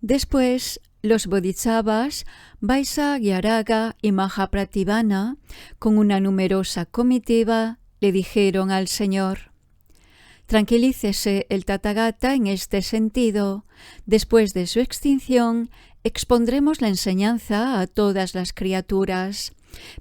Después, los bodhisattvas Vaisa, Gyaraga y Mahapratibhana, con una numerosa comitiva, le dijeron al Señor: tranquilícese el Tathagata en este sentido. Después de su extinción, expondremos la enseñanza a todas las criaturas,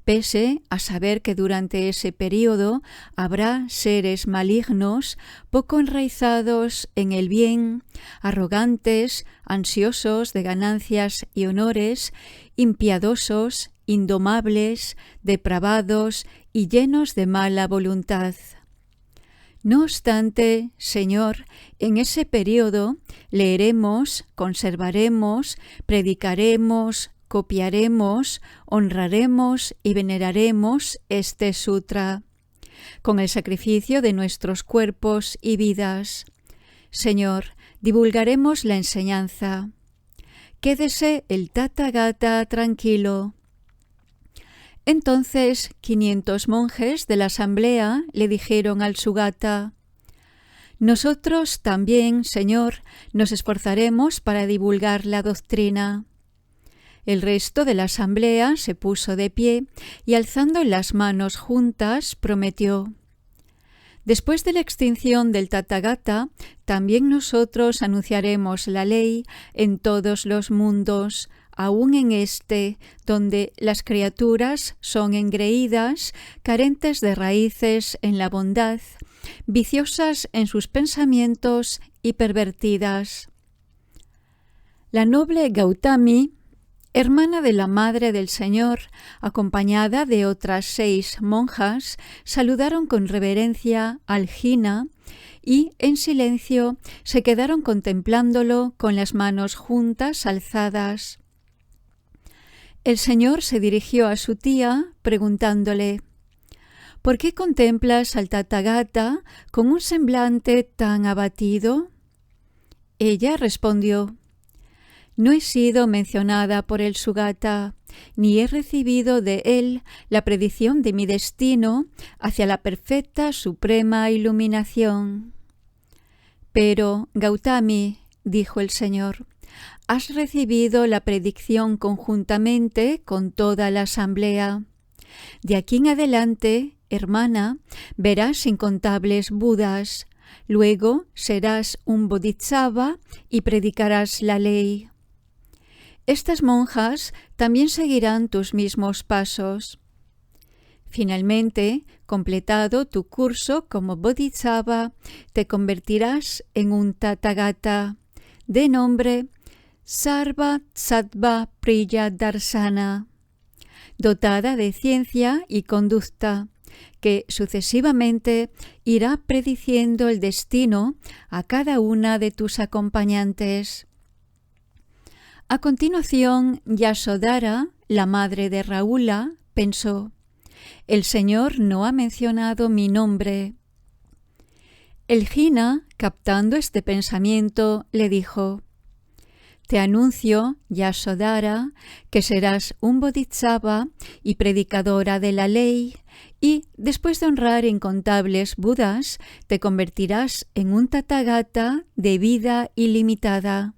pese a saber que durante ese período habrá seres malignos, poco enraizados en el bien, arrogantes, ansiosos de ganancias y honores, impiadosos, indomables, depravados y llenos de mala voluntad. No obstante, Señor, en ese período leeremos, conservaremos, predicaremos, copiaremos, honraremos y veneraremos este sutra, con el sacrificio de nuestros cuerpos y vidas. Señor, divulgaremos la enseñanza. Quédese el Tathagata tranquilo. Entonces 500 monjes de la asamblea le dijeron al Sugata: nosotros también, Señor, nos esforzaremos para divulgar la doctrina. El resto de la asamblea se puso de pie y, alzando las manos juntas, prometió: después de la extinción del Tathagata, también nosotros anunciaremos la ley en todos los mundos, aún en este, donde las criaturas son engreídas, carentes de raíces en la bondad, viciosas en sus pensamientos y pervertidas. La noble Gautami, hermana de la Madre del Señor, acompañada de otras 6 monjas, saludaron con reverencia al Jina y, en silencio, se quedaron contemplándolo con las manos juntas alzadas. El Señor se dirigió a su tía preguntándole: ¿por qué contemplas al Tathagata con un semblante tan abatido? Ella respondió: no he sido mencionada por el Sugata, ni he recibido de él la predicción de mi destino hacia la perfecta suprema iluminación. Pero, Gautami, dijo el Señor, has recibido la predicción conjuntamente con toda la asamblea. De aquí en adelante, hermana, verás incontables Budas. Luego serás un Bodhisattva y predicarás la ley. Estas monjas también seguirán tus mismos pasos. Finalmente, completado tu curso como Bodhisattva, te convertirás en un Tathagata, de nombre Sarva Sattva Priyadarsana, dotada de ciencia y conducta, que sucesivamente irá prediciendo el destino a cada una de tus acompañantes. A continuación, Yasodhara, la madre de Rahula, pensó: el Señor no ha mencionado mi nombre. El Jina, captando este pensamiento, le dijo: te anuncio, Yasodhara, que serás un Bodhisattva y predicadora de la ley, y, después de honrar incontables Budas, te convertirás en un Tathagata de vida ilimitada.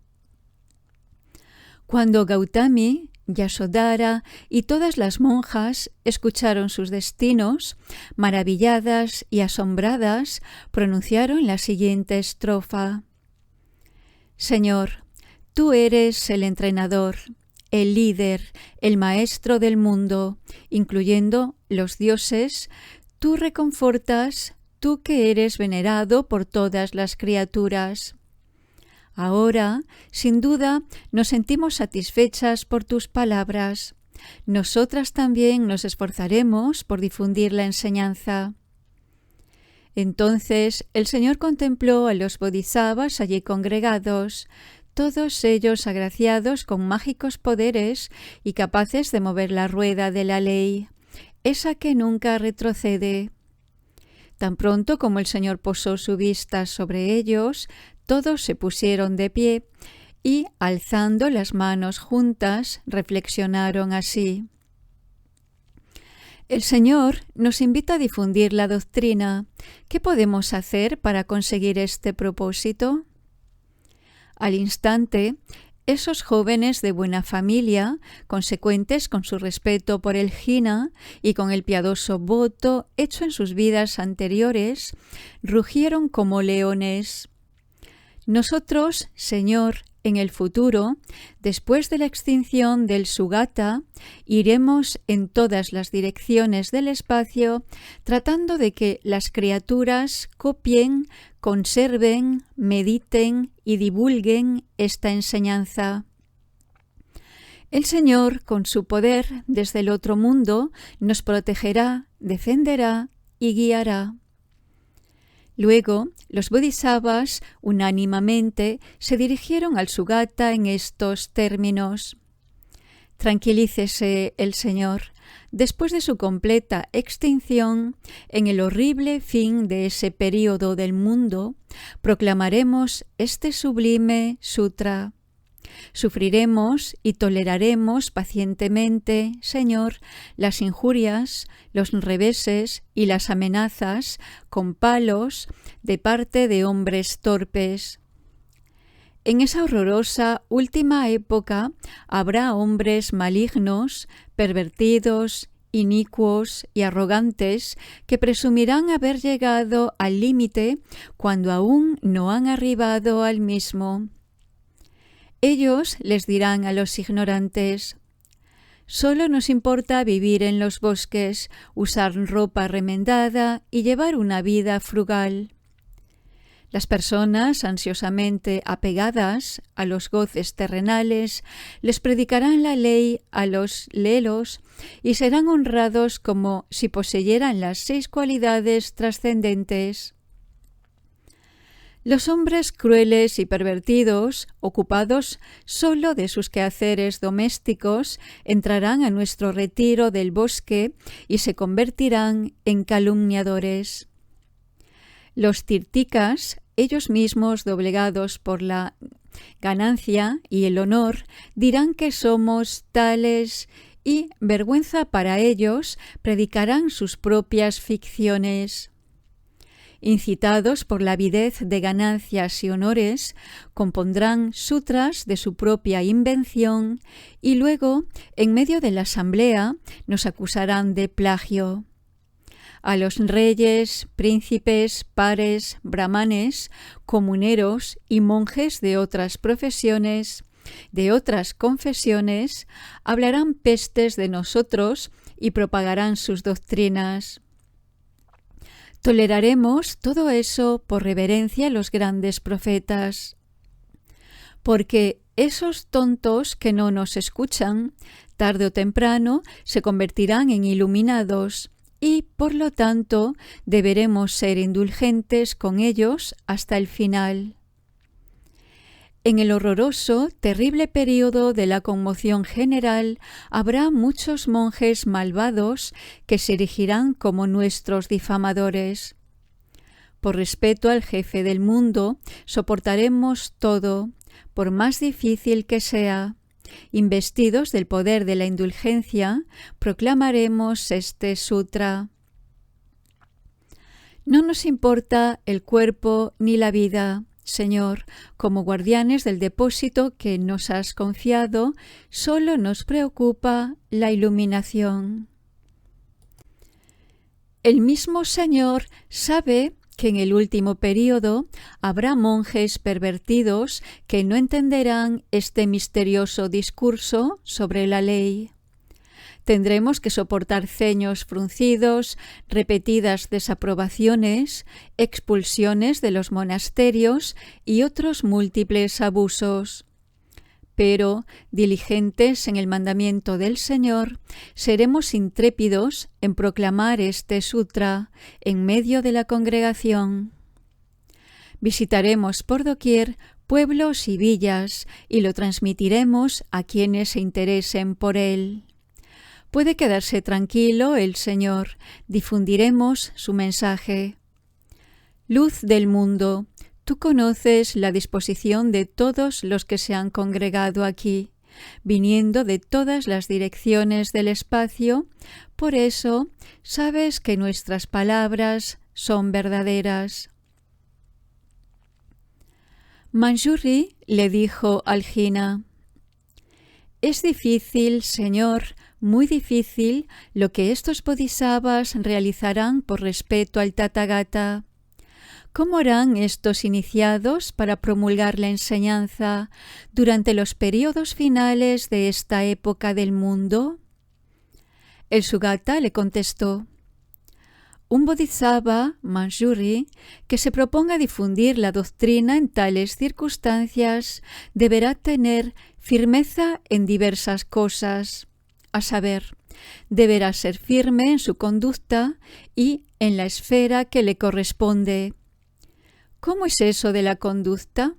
Cuando Gautami, Yasodhara y todas las monjas escucharon sus destinos, maravilladas y asombradas, pronunciaron la siguiente estrofa: Señor, tú eres el entrenador, el líder, el maestro del mundo, incluyendo los dioses. Tú reconfortas, tú que eres venerado por todas las criaturas. Ahora, sin duda, nos sentimos satisfechas por tus palabras. Nosotras también nos esforzaremos por difundir la enseñanza. Entonces el Señor contempló a los bodhisattvas allí congregados, todos ellos agraciados con mágicos poderes y capaces de mover la rueda de la ley, esa que nunca retrocede. Tan pronto como el Señor posó su vista sobre ellos, todos se pusieron de pie y, alzando las manos juntas, reflexionaron así: el Señor nos invita a difundir la doctrina. ¿Qué podemos hacer para conseguir este propósito? Al instante, Esos jóvenes de buena familia, consecuentes con su respeto por el Jina y con el piadoso voto hecho en sus vidas anteriores, rugieron como leones. Nosotros, Señor, en el futuro, después de la extinción del Sugata, iremos en todas las direcciones del espacio tratando de que las criaturas copien, conserven, mediten y divulguen esta enseñanza. El Señor, con su poder desde el otro mundo, nos protegerá, defenderá y guiará. Luego, los bodhisattvas unánimemente se dirigieron al Sugata en estos términos. Tranquilícese el Señor. Después de su completa extinción, en el horrible fin de ese período del mundo, proclamaremos este sublime sutra. Sufriremos y toleraremos pacientemente, Señor, las injurias, los reveses y las amenazas con palos de parte de hombres torpes. En esa horrorosa última época habrá hombres malignos, pervertidos, inicuos y arrogantes que presumirán haber llegado al límite cuando aún no han arribado al mismo. Ellos les dirán a los ignorantes: solo nos importa vivir en los bosques, usar ropa remendada y llevar una vida frugal. Las personas ansiosamente apegadas a los goces terrenales les predicarán la ley a los lelos y serán honrados como si poseyeran las 6 cualidades trascendentes. Los hombres crueles y pervertidos, ocupados solo de sus quehaceres domésticos, entrarán a nuestro retiro del bosque y se convertirán en calumniadores. Los tirtikas, ellos mismos doblegados por la ganancia y el honor, dirán que somos tales y, vergüenza para ellos, predicarán sus propias ficciones. Incitados por la avidez de ganancias y honores, compondrán sutras de su propia invención y luego, en medio de la asamblea, nos acusarán de plagio. A los reyes, príncipes, pares, brahmanes, comuneros y monjes de otras profesiones, de otras confesiones, hablarán pestes de nosotros y propagarán sus doctrinas. Toleraremos todo eso por reverencia a los grandes profetas, porque esos tontos que no nos escuchan, tarde o temprano se convertirán en iluminados y, por lo tanto, deberemos ser indulgentes con ellos hasta el final. En el horroroso, terrible período de la conmoción general, habrá muchos monjes malvados que se erigirán como nuestros difamadores. Por respeto al jefe del mundo, soportaremos todo, por más difícil que sea. Investidos del poder de la indulgencia, proclamaremos este sutra. No nos importa el cuerpo ni la vida, Señor, como guardianes del depósito que nos has confiado, solo nos preocupa la iluminación. El mismo Señor sabe que en el último período habrá monjes pervertidos que no entenderán este misterioso discurso sobre la ley. Tendremos que soportar ceños fruncidos, repetidas desaprobaciones, expulsiones de los monasterios y otros múltiples abusos. Pero, diligentes en el mandamiento del Señor, seremos intrépidos en proclamar este sutra en medio de la congregación. Visitaremos por doquier pueblos y villas y lo transmitiremos a quienes se interesen por él. Puede quedarse tranquilo el Señor, difundiremos su mensaje. Luz del mundo, tú conoces la disposición de todos los que se han congregado aquí, viniendo de todas las direcciones del espacio, por eso sabes que nuestras palabras son verdaderas. Manjuri le dijo al Jina: Es difícil, Señor, muy difícil lo que estos bodhisattvas realizarán por respeto al Tathagata. ¿Cómo harán estos iniciados para promulgar la enseñanza durante los periodos finales de esta época del mundo? El Sugata le contestó: un bodhisattva, Manjuri, que se proponga difundir la doctrina en tales circunstancias deberá tener firmeza en diversas cosas, a saber, deberá ser firme en su conducta y en la esfera que le corresponde. ¿Cómo es eso de la conducta?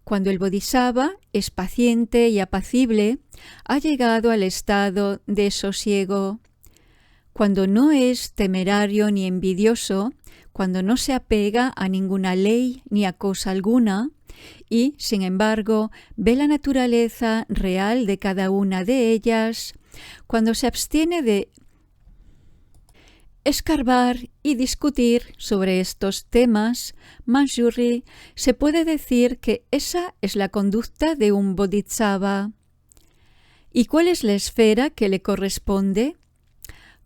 Cuando el bodhisattva es paciente y apacible, ha llegado al estado de sosiego. Cuando no es temerario ni envidioso, cuando no se apega a ninguna ley ni a cosa alguna, y, sin embargo, ve la naturaleza real de cada una de ellas, cuando se abstiene de escarbar y discutir sobre estos temas, Manjuri, se puede decir que esa es la conducta de un bodhisattva. ¿Y cuál es la esfera que le corresponde?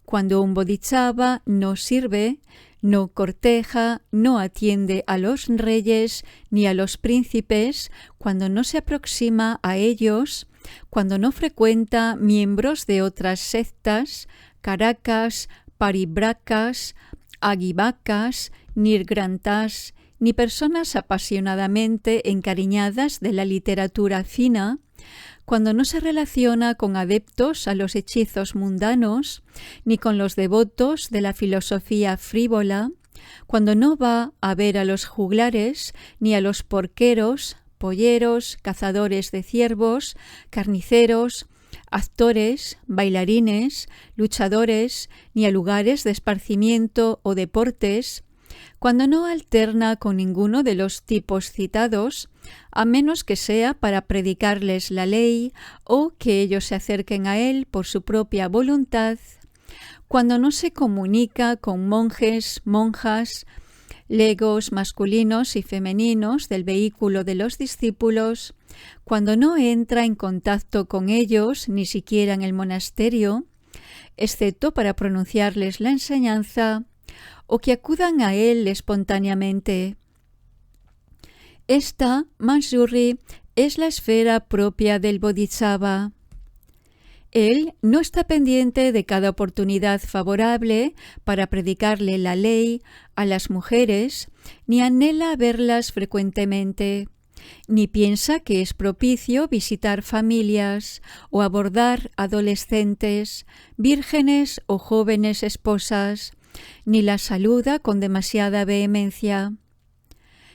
Cuando un bodhisattva no sirve, no corteja, no atiende a los reyes ni a los príncipes, cuando no se aproxima a ellos, cuando no frecuenta miembros de otras sectas, carakas, paribrakas, agivakas, nirgrantas, ni personas apasionadamente encariñadas de la literatura fina, cuando no se relaciona con adeptos a los hechizos mundanos, ni con los devotos de la filosofía frívola, cuando no va a ver a los juglares, ni a los porqueros, polleros, cazadores de ciervos, carniceros, actores, bailarines, luchadores, ni a lugares de esparcimiento o deportes, cuando no alterna con ninguno de los tipos citados, a menos que sea para predicarles la ley o que ellos se acerquen a él por su propia voluntad, cuando no se comunica con monjes, monjas, legos masculinos y femeninos del vehículo de los discípulos, cuando no entra en contacto con ellos ni siquiera en el monasterio, excepto para pronunciarles la enseñanza, o que acudan a él espontáneamente. Esta, Manjuri, es la esfera propia del bodhisattva. Él no está pendiente de cada oportunidad favorable para predicarle la ley a las mujeres, ni anhela verlas frecuentemente, ni piensa que es propicio visitar familias o abordar adolescentes, vírgenes o jóvenes esposas, ni las saluda con demasiada vehemencia.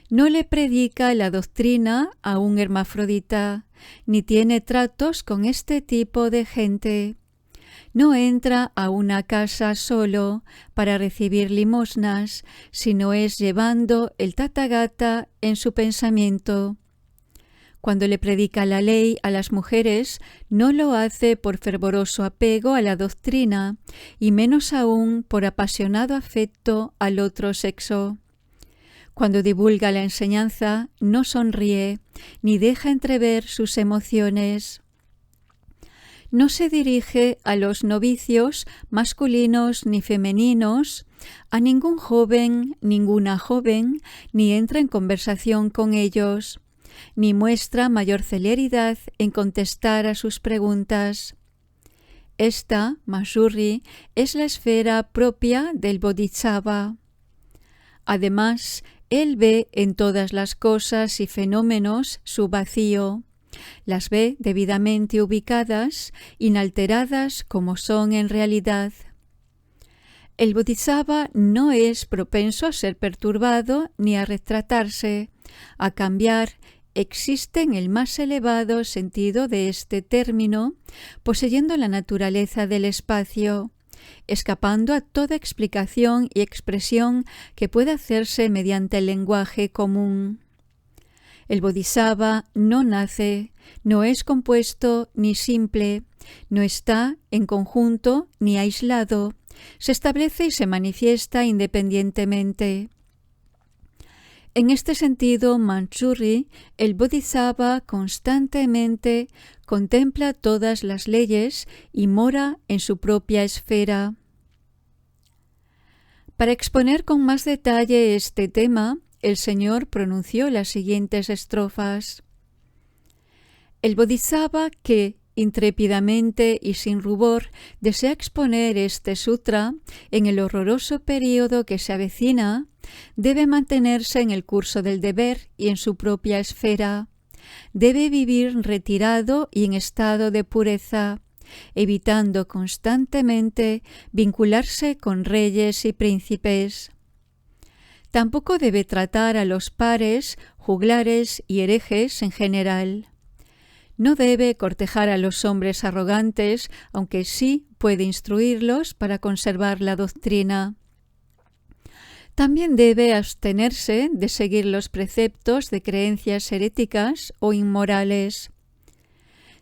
No le predica la doctrina a un hermafrodita, ni tiene tratos con este tipo de gente. No entra a una casa solo para recibir limosnas, sino es llevando el Tathagata en su pensamiento. Cuando le predica la ley a las mujeres, no lo hace por fervoroso apego a la doctrina, y menos aún por apasionado afecto al otro sexo. Cuando divulga la enseñanza, no sonríe, ni deja entrever sus emociones. No se dirige a los novicios masculinos ni femeninos, a ningún joven, ninguna joven, ni entra en conversación con ellos, ni muestra mayor celeridad en contestar a sus preguntas. Esta, Manjuri, es la esfera propia del bodhisattva. Además, él ve en todas las cosas y fenómenos su vacío. Las ve debidamente ubicadas, inalteradas como son en realidad. El bodhisattva no es propenso a ser perturbado ni a retratarse, a cambiar. Existe en el más elevado sentido de este término, poseyendo la naturaleza del espacio, escapando a toda explicación y expresión que pueda hacerse mediante el lenguaje común. El bodhisattva no nace, no es compuesto ni simple, no está en conjunto ni aislado, se establece y se manifiesta independientemente. En este sentido, Manjusri, el Bodhisattva, constantemente contempla todas las leyes y mora en su propia esfera. Para exponer con más detalle este tema, el Señor pronunció las siguientes estrofas. El Bodhisattva que, intrépidamente y sin rubor, desea exponer este sutra en el horroroso período que se avecina, debe mantenerse en el curso del deber y en su propia esfera. Debe vivir retirado y en estado de pureza, evitando constantemente vincularse con reyes y príncipes. Tampoco debe tratar a los pares, juglares y herejes en general. No debe cortejar a los hombres arrogantes, aunque sí puede instruirlos para conservar la doctrina. También debe abstenerse de seguir los preceptos de creencias heréticas o inmorales.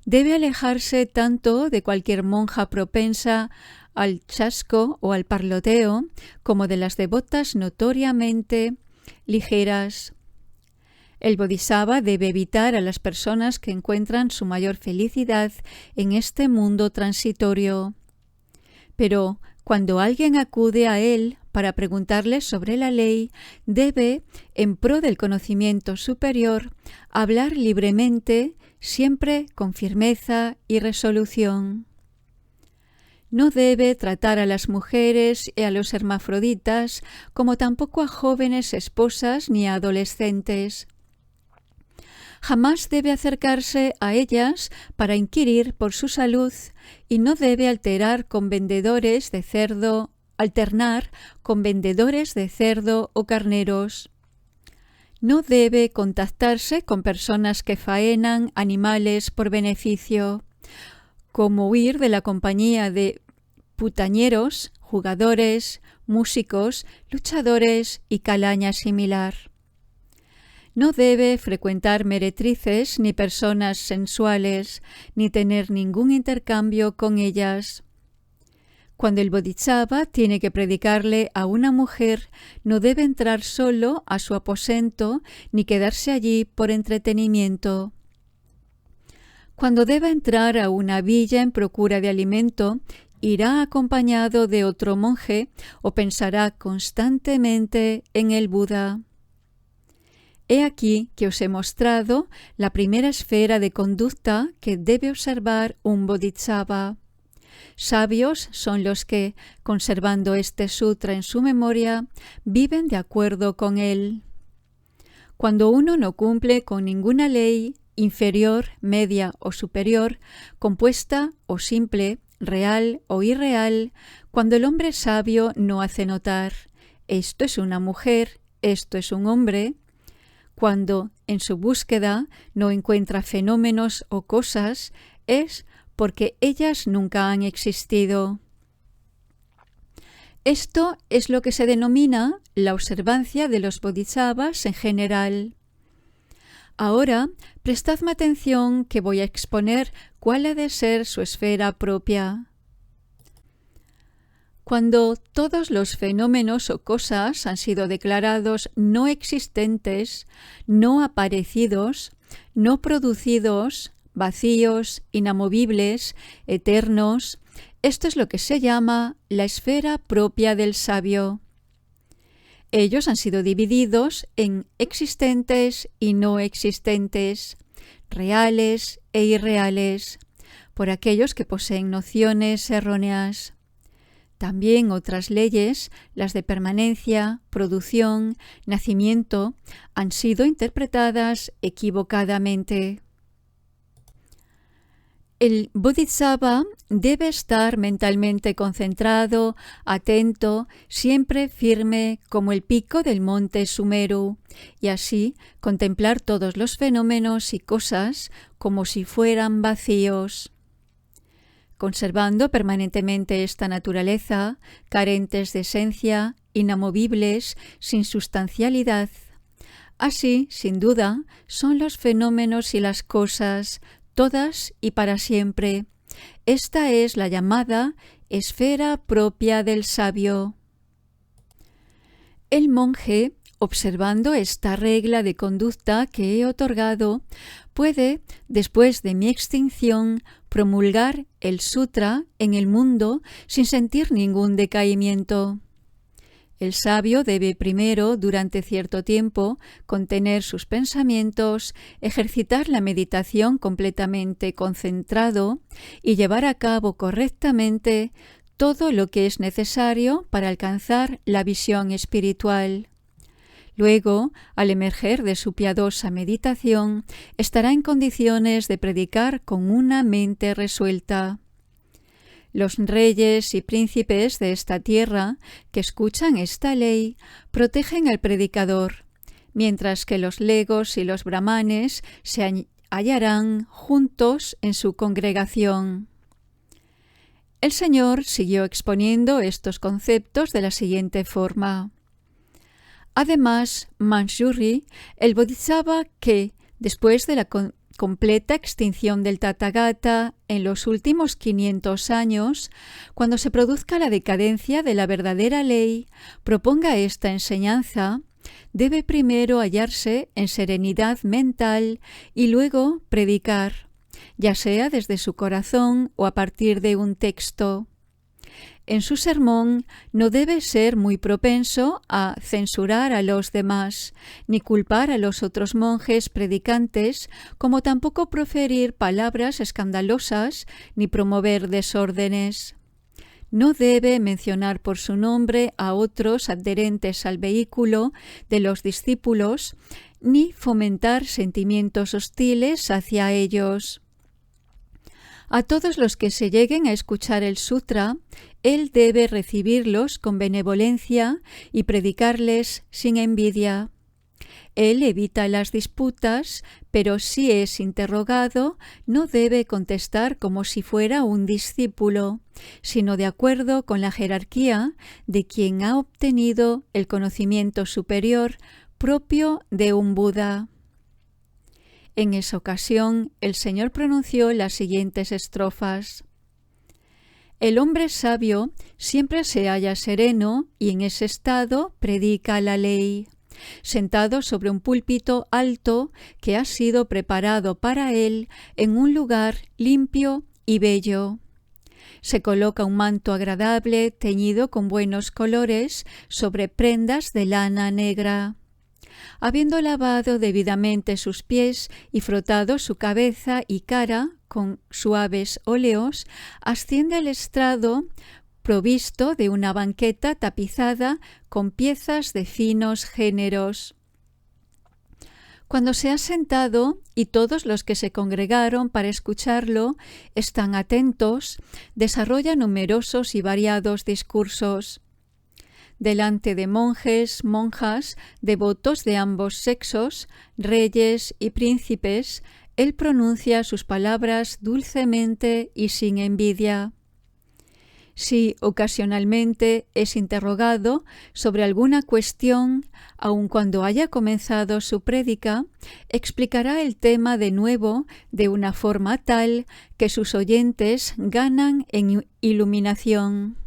Debe alejarse tanto de cualquier monja propensa al chasco o al parloteo, como de las devotas notoriamente ligeras. El Bodhisattva debe evitar a las personas que encuentran su mayor felicidad en este mundo transitorio. Pero cuando alguien acude a él para preguntarle sobre la ley, debe, en pro del conocimiento superior, hablar libremente, siempre con firmeza y resolución. No debe tratar a las mujeres y a los hermafroditas, como tampoco a jóvenes esposas ni a adolescentes. Jamás debe acercarse a ellas para inquirir por su salud y no debe alternar con vendedores de cerdo o carneros. No debe contactarse con personas que faenan animales por beneficio, como huir de la compañía de putañeros, jugadores, músicos, luchadores y calaña similar. No debe frecuentar meretrices ni personas sensuales, ni tener ningún intercambio con ellas. Cuando el Bodhisattva tiene que predicarle a una mujer, no debe entrar solo a su aposento ni quedarse allí por entretenimiento. Cuando deba entrar a una villa en procura de alimento, irá acompañado de otro monje o pensará constantemente en el Buda. He aquí que os he mostrado la primera esfera de conducta que debe observar un Bodhisattva. Sabios son los que, conservando este sutra en su memoria, viven de acuerdo con él. Cuando uno no cumple con ninguna ley, inferior, media o superior, compuesta o simple, real o irreal, cuando el hombre sabio no hace notar, esto es una mujer, esto es un hombre, cuando en su búsqueda no encuentra fenómenos o cosas, es porque ellas nunca han existido. Esto es lo que se denomina la observancia de los bodhisattvas en general. Ahora, prestadme atención que voy a exponer cuál ha de ser su esfera propia. Cuando todos los fenómenos o cosas han sido declarados no existentes, no aparecidos, no producidos, vacíos, inamovibles, eternos, esto es lo que se llama la esfera propia del sabio. Ellos han sido divididos en existentes y no existentes, reales e irreales, por aquellos que poseen nociones erróneas. También otras leyes, las de permanencia, producción, nacimiento, han sido interpretadas equivocadamente. El Bodhisattva debe estar mentalmente concentrado, atento, siempre firme como el pico del monte Sumeru, y así contemplar todos los fenómenos y cosas como si fueran vacíos. Conservando permanentemente esta naturaleza, carentes de esencia, inamovibles, sin sustancialidad. Así, sin duda, son los fenómenos y las cosas, todas y para siempre. Esta es la llamada esfera propia del sabio. El monje observando esta regla de conducta que he otorgado, puede, después de mi extinción, promulgar el sutra en el mundo sin sentir ningún decaimiento. El sabio debe primero, durante cierto tiempo, contener sus pensamientos, ejercitar la meditación completamente concentrado y llevar a cabo correctamente todo lo que es necesario para alcanzar la visión espiritual. Luego, al emerger de su piadosa meditación, estará en condiciones de predicar con una mente resuelta. Los reyes y príncipes de esta tierra que escuchan esta ley protegen al predicador, mientras que los legos y los brahmanes se hallarán juntos en su congregación. El Señor siguió exponiendo estos conceptos de la siguiente forma. Además, Manjusri, el Bodhisattva que, después de la completa extinción del Tathagata en los últimos 500 años, cuando se produzca la decadencia de la verdadera ley, proponga esta enseñanza, debe primero hallarse en serenidad mental y luego predicar, ya sea desde su corazón o a partir de un texto. En su sermón no debe ser muy propenso a censurar a los demás, ni culpar a los otros monjes predicantes, como tampoco proferir palabras escandalosas ni promover desórdenes. No debe mencionar por su nombre a otros adherentes al vehículo de los discípulos, ni fomentar sentimientos hostiles hacia ellos. A todos los que se lleguen a escuchar el sutra, él debe recibirlos con benevolencia y predicarles sin envidia. Él evita las disputas, pero si es interrogado, no debe contestar como si fuera un discípulo, sino de acuerdo con la jerarquía de quien ha obtenido el conocimiento superior propio de un Buda. En esa ocasión, el Señor pronunció las siguientes estrofas. El hombre sabio siempre se halla sereno y en ese estado predica la ley, sentado sobre un púlpito alto que ha sido preparado para él en un lugar limpio y bello. Se coloca un manto agradable teñido con buenos colores sobre prendas de lana negra. Habiendo lavado debidamente sus pies y frotado su cabeza y cara con suaves óleos, asciende al estrado provisto de una banqueta tapizada con piezas de finos géneros. Cuando se ha sentado y todos los que se congregaron para escucharlo están atentos, desarrolla numerosos y variados discursos. Delante de monjes, monjas, devotos de ambos sexos, reyes y príncipes, él pronuncia sus palabras dulcemente y sin envidia. Si ocasionalmente es interrogado sobre alguna cuestión, aun cuando haya comenzado su prédica, explicará el tema de nuevo de una forma tal que sus oyentes ganan en iluminación.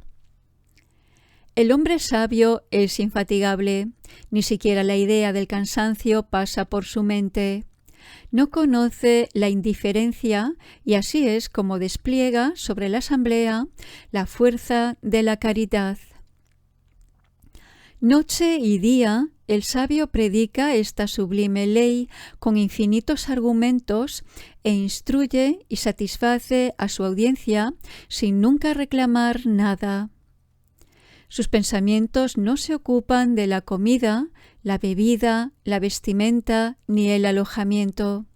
El hombre sabio es infatigable, ni siquiera la idea del cansancio pasa por su mente. No conoce la indiferencia y así es como despliega sobre la asamblea la fuerza de la caridad. Noche y día, el sabio predica esta sublime ley con infinitos argumentos e instruye y satisface a su audiencia sin nunca reclamar nada. Sus pensamientos no se ocupan de la comida, la bebida, la vestimenta ni el alojamiento.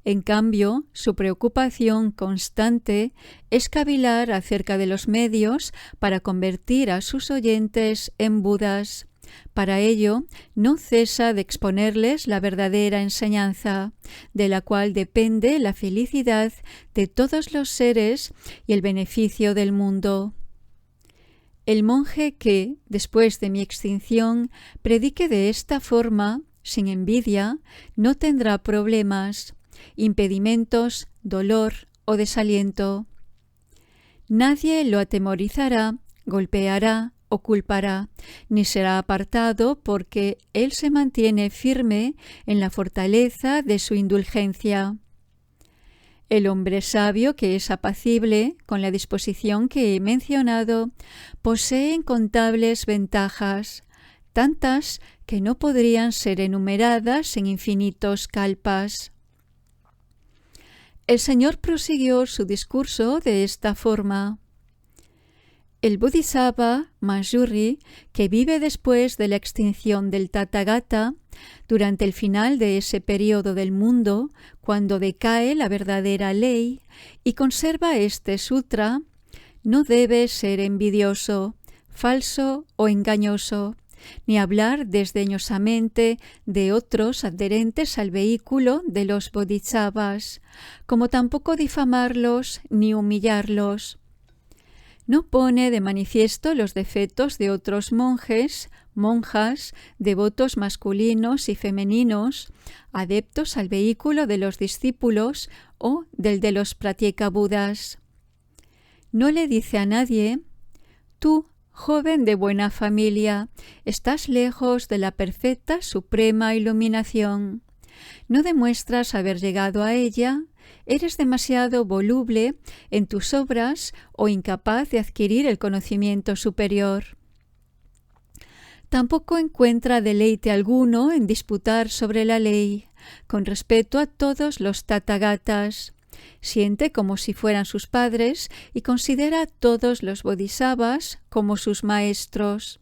En cambio, su preocupación constante es cavilar acerca de los medios para convertir a sus oyentes en Budas. Para ello, no cesa de exponerles la verdadera enseñanza, de la cual depende la felicidad de todos los seres y el beneficio del mundo. El monje que, después de mi extinción, predique de esta forma, sin envidia, no tendrá problemas, impedimentos, dolor o desaliento. Nadie lo atemorizará, golpeará o culpará, ni será apartado porque él se mantiene firme en la fortaleza de su indulgencia. El hombre sabio que es apacible con la disposición que he mencionado posee incontables ventajas, tantas que no podrían ser enumeradas en infinitos kalpas. El Señor prosiguió su discurso de esta forma. El Bodhisattva Manjuri, que vive después de la extinción del Tathagata, durante el final de ese periodo del mundo, cuando decae la verdadera ley, y conserva este sutra, no debe ser envidioso, falso o engañoso, ni hablar desdeñosamente de otros adherentes al vehículo de los bodhisattvas, como tampoco difamarlos ni humillarlos. No pone de manifiesto los defectos de otros monjes, monjas, devotos masculinos y femeninos, adeptos al vehículo de los discípulos o del de los pratyekabuddhas. No le dice a nadie: tú, joven de buena familia, estás lejos de la perfecta suprema iluminación. No demuestras haber llegado a ella, eres demasiado voluble en tus obras o incapaz de adquirir el conocimiento superior. Tampoco encuentra deleite alguno en disputar sobre la ley, con respeto a todos los tathagatas. Siente como si fueran sus padres y considera a todos los bodhisattvas como sus maestros.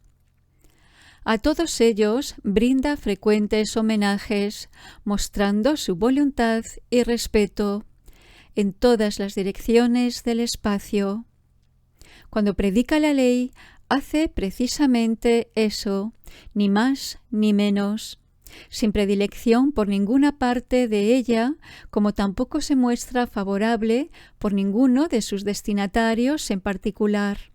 A todos ellos brinda frecuentes homenajes, mostrando su voluntad y respeto en todas las direcciones del espacio. Cuando predica la ley, hace precisamente eso, ni más ni menos, sin predilección por ninguna parte de ella, como tampoco se muestra favorable por ninguno de sus destinatarios en particular.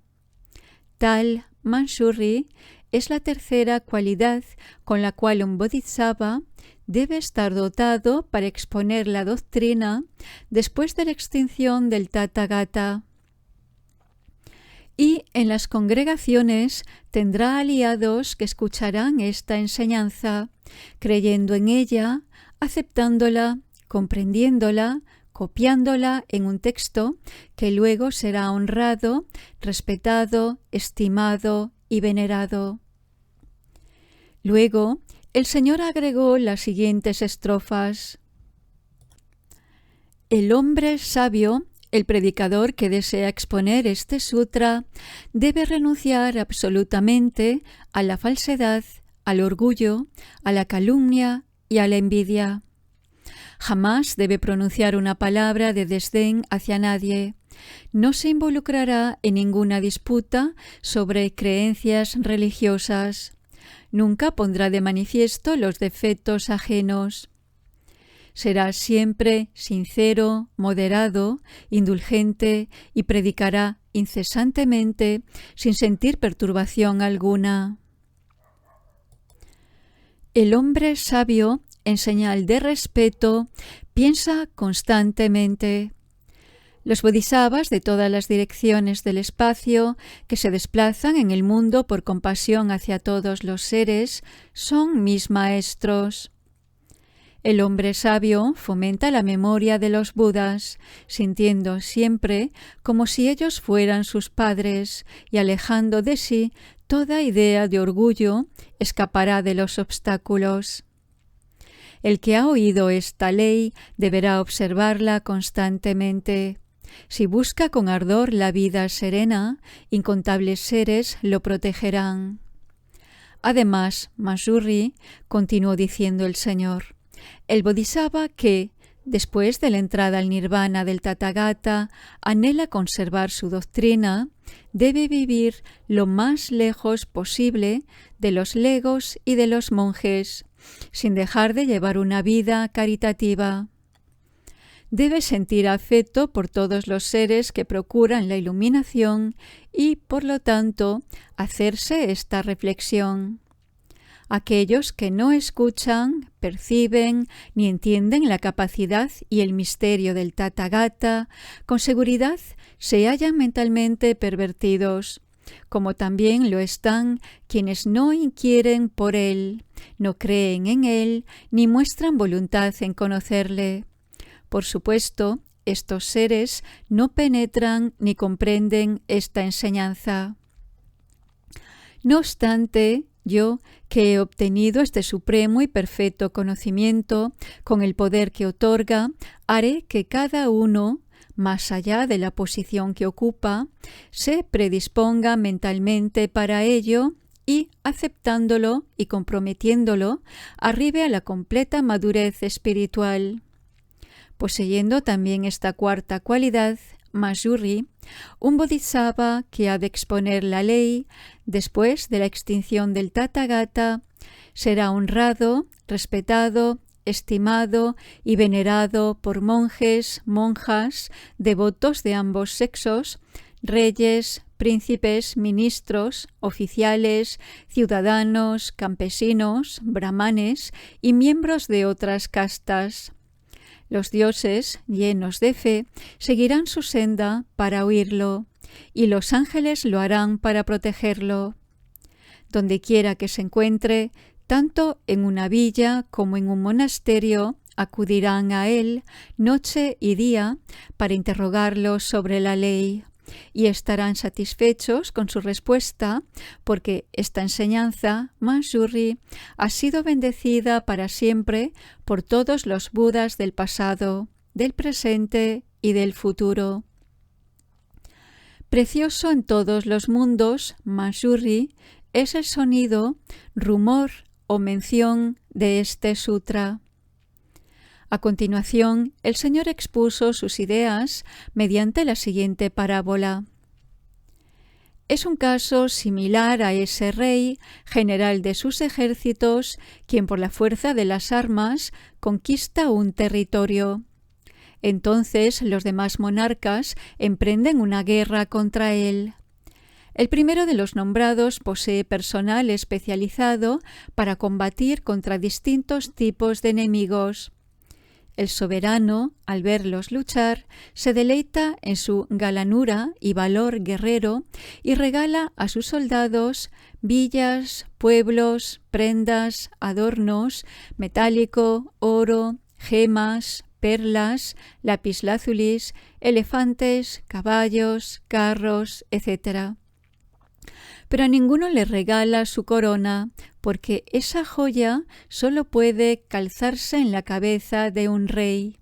Tal Manjuri es la tercera cualidad con la cual un bodhisattva debe estar dotado para exponer la doctrina después de la extinción del Tathagata. Y en las congregaciones tendrá aliados que escucharán esta enseñanza, creyendo en ella, aceptándola, comprendiéndola, copiándola en un texto que luego será honrado, respetado, estimado y venerado. Luego, el Señor agregó las siguientes estrofas. El hombre sabio, el predicador que desea exponer este sutra, debe renunciar absolutamente a la falsedad, al orgullo, a la calumnia y a la envidia. Jamás debe pronunciar una palabra de desdén hacia nadie. No se involucrará en ninguna disputa sobre creencias religiosas. Nunca pondrá de manifiesto los defectos ajenos. Será siempre sincero, moderado, indulgente y predicará incesantemente sin sentir perturbación alguna. El hombre sabio, en señal de respeto, piensa constantemente. Los bodhisattvas de todas las direcciones del espacio, que se desplazan en el mundo por compasión hacia todos los seres, son mis maestros. El hombre sabio fomenta la memoria de los Budas, sintiendo siempre como si ellos fueran sus padres, y alejando de sí toda idea de orgullo, escapará de los obstáculos. El que ha oído esta ley deberá observarla constantemente. Si busca con ardor la vida serena, incontables seres lo protegerán. Además, Manjuri, continuó diciendo el Señor, el bodhisattva que, después de la entrada al nirvana del Tathagata, anhela conservar su doctrina, debe vivir lo más lejos posible de los legos y de los monjes, sin dejar de llevar una vida caritativa. Debe sentir afecto por todos los seres que procuran la iluminación y, por lo tanto, hacerse esta reflexión. Aquellos que no escuchan, perciben ni entienden la capacidad y el misterio del Tathagata, con seguridad se hallan mentalmente pervertidos, como también lo están quienes no inquieren por él, no creen en él, ni muestran voluntad en conocerle. Por supuesto, estos seres no penetran ni comprenden esta enseñanza. No obstante, yo, que he obtenido este supremo y perfecto conocimiento, con el poder que otorga, haré que cada uno, más allá de la posición que ocupa, se predisponga mentalmente para ello y, aceptándolo y comprometiéndolo, arribe a la completa madurez espiritual. Poseyendo también esta cuarta cualidad, Manjusri, un bodhisattva que ha de exponer la ley después de la extinción del Tathagata, será honrado, respetado, estimado y venerado por monjes, monjas, devotos de ambos sexos, reyes, príncipes, ministros, oficiales, ciudadanos, campesinos, brahmanes y miembros de otras castas. Los dioses, llenos de fe, seguirán su senda para oírlo, y los ángeles lo harán para protegerlo. Donde quiera que se encuentre, tanto en una villa como en un monasterio, acudirán a él noche y día para interrogarlo sobre la ley, y estarán satisfechos con su respuesta, porque esta enseñanza, Manjusri, ha sido bendecida para siempre por todos los Budas del pasado, del presente y del futuro. Precioso en todos los mundos, Manjusri es el sonido, rumor o mención de este sutra. A continuación, el Señor expuso sus ideas mediante la siguiente parábola. Es un caso similar a ese rey, general de sus ejércitos, quien por la fuerza de las armas conquista un territorio. Entonces los demás monarcas emprenden una guerra contra él. El primero de los nombrados posee personal especializado para combatir contra distintos tipos de enemigos. El soberano, al verlos luchar, se deleita en su galanura y valor guerrero y regala a sus soldados villas, pueblos, prendas, adornos, metálico, oro, gemas, perlas, lapislázuli, elefantes, caballos, carros, etc. Pero a ninguno le regala su corona, porque esa joya solo puede calzarse en la cabeza de un rey.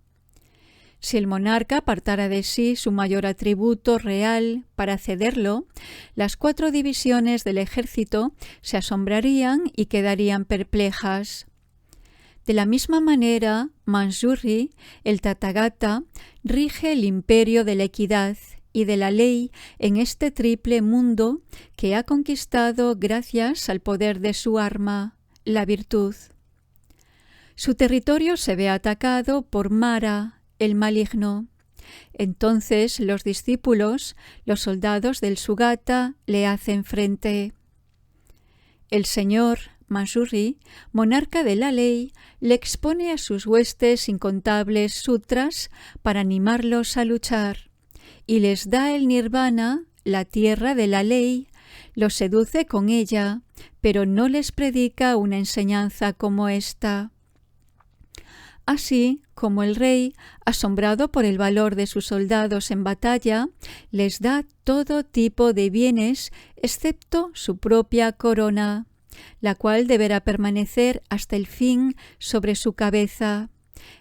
Si el monarca apartara de sí su mayor atributo real para cederlo, las 4 divisiones del ejército se asombrarían y quedarían perplejas. De la misma manera, Manjusri, el Tathagata, rige el imperio de la equidad y de la ley en este triple mundo que ha conquistado gracias al poder de su arma, la virtud. Su territorio se ve atacado por Mara, el maligno. Entonces los discípulos, los soldados del Sugata, le hacen frente. El señor Manjusri, monarca de la ley, le expone a sus huestes incontables sutras para animarlos a luchar, y les da el nirvana, la tierra de la ley, los seduce con ella, pero no les predica una enseñanza como esta. Así como el rey, asombrado por el valor de sus soldados en batalla, les da todo tipo de bienes excepto su propia corona, la cual deberá permanecer hasta el fin sobre su cabeza.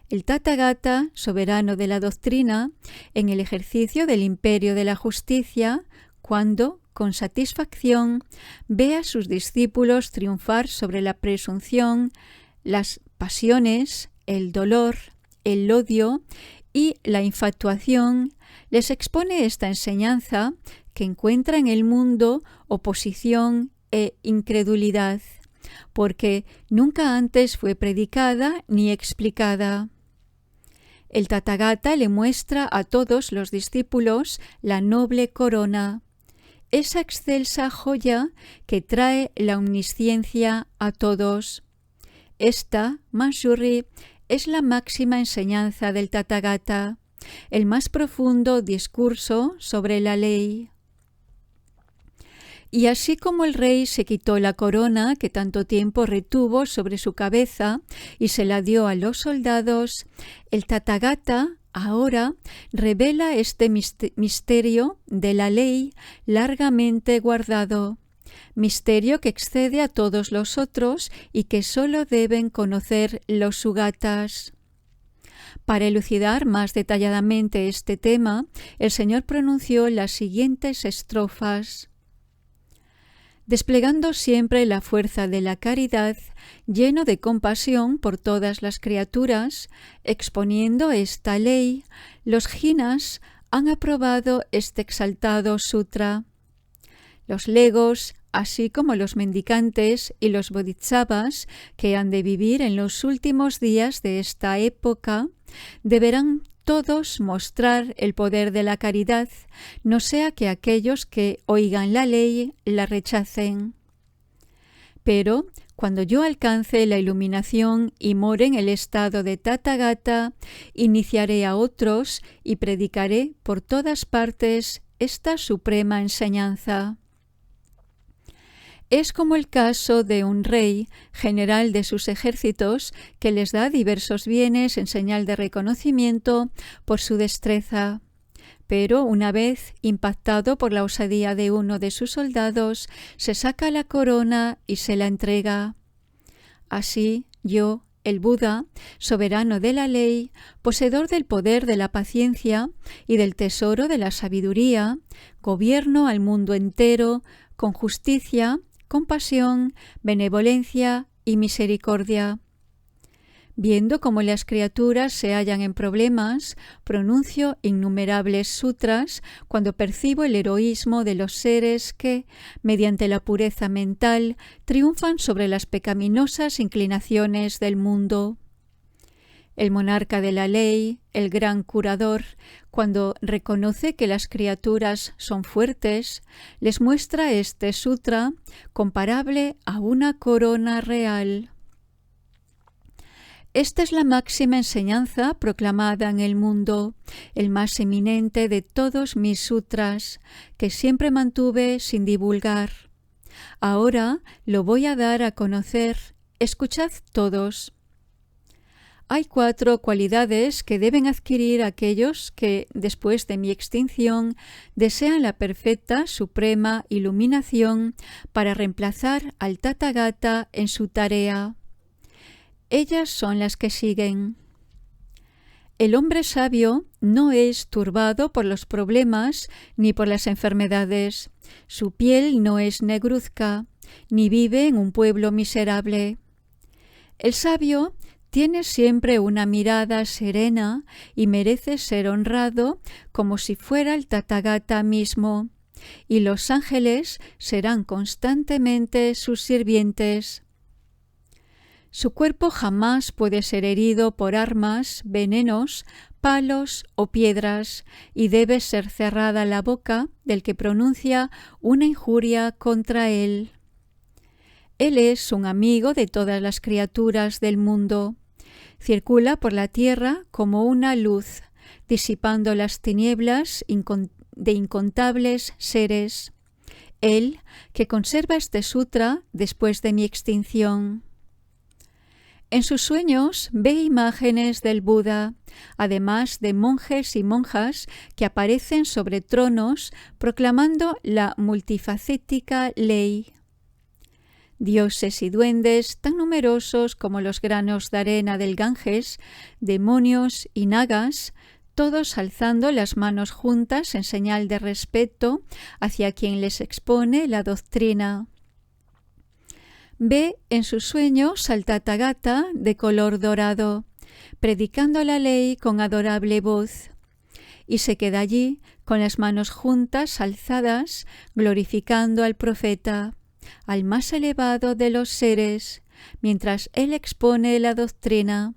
El Tathagata, soberano de la doctrina, en el ejercicio del imperio de la justicia, cuando, con satisfacción, ve a sus discípulos triunfar sobre la presunción, las pasiones, el dolor, el odio y la infatuación, les expone esta enseñanza que encuentra en el mundo oposición e incredulidad, porque nunca antes fue predicada ni explicada. El Tathagata le muestra a todos los discípulos la noble corona, esa excelsa joya que trae la omnisciencia a todos. Esta, Manjusri, es la máxima enseñanza del Tathagata, el más profundo discurso sobre la ley. Y así como el rey se quitó la corona que tanto tiempo retuvo sobre su cabeza y se la dio a los soldados, el Tathagata ahora revela este misterio de la ley largamente guardado, misterio que excede a todos los otros y que sólo deben conocer los sugatas. Para elucidar más detalladamente este tema, el Señor pronunció las siguientes estrofas. Desplegando siempre la fuerza de la caridad, lleno de compasión por todas las criaturas, exponiendo esta ley, los jinas han aprobado este exaltado sutra. Los legos, así como los mendicantes y los bodhisattvas que han de vivir en los últimos días de esta época, deberán todos mostrar el poder de la caridad, no sea que aquellos que oigan la ley la rechacen. Pero cuando yo alcance la iluminación y more en el estado de Tathagata, iniciaré a otros y predicaré por todas partes esta suprema enseñanza. Es como el caso de un rey, general de sus ejércitos, que les da diversos bienes en señal de reconocimiento por su destreza. Pero una vez impactado por la osadía de uno de sus soldados, se saca la corona y se la entrega. Así yo, el Buda, soberano de la ley, poseedor del poder de la paciencia y del tesoro de la sabiduría, gobierno al mundo entero con justicia, compasión, benevolencia y misericordia. Viendo cómo las criaturas se hallan en problemas, pronuncio innumerables sutras cuando percibo el heroísmo de los seres que, mediante la pureza mental, triunfan sobre las pecaminosas inclinaciones del mundo. El monarca de la ley, el gran curador, cuando reconoce que las criaturas son fuertes, les muestra este sutra comparable a una corona real. Esta es la máxima enseñanza proclamada en el mundo, el más eminente de todos mis sutras, que siempre mantuve sin divulgar. Ahora lo voy a dar a conocer. Escuchad todos. Hay 4 cualidades que deben adquirir aquellos que, después de mi extinción, desean la perfecta, suprema iluminación para reemplazar al Tathagata en su tarea. Ellas son las que siguen. El hombre sabio no es turbado por los problemas ni por las enfermedades. Su piel no es negruzca, ni vive en un pueblo miserable. El sabio tiene siempre una mirada serena y merece ser honrado como si fuera el Tathagata mismo, y los ángeles serán constantemente sus sirvientes. Su cuerpo jamás puede ser herido por armas, venenos, palos o piedras, y debe ser cerrada la boca del que pronuncia una injuria contra él. Él es un amigo de todas las criaturas del mundo. Circula por la tierra como una luz, disipando las tinieblas de incontables seres. Él, que conserva este sutra después de mi extinción. En sus sueños ve imágenes del Buda, además de monjes y monjas que aparecen sobre tronos proclamando la multifacética ley. Dioses y duendes tan numerosos como los granos de arena del Ganges, demonios y nagas, todos alzando las manos juntas en señal de respeto hacia quien les expone la doctrina. Ve en sus sueños al Tathagata de color dorado, predicando la ley con adorable voz, y se queda allí con las manos juntas alzadas, glorificando al profeta, al más elevado de los seres, mientras él expone la doctrina.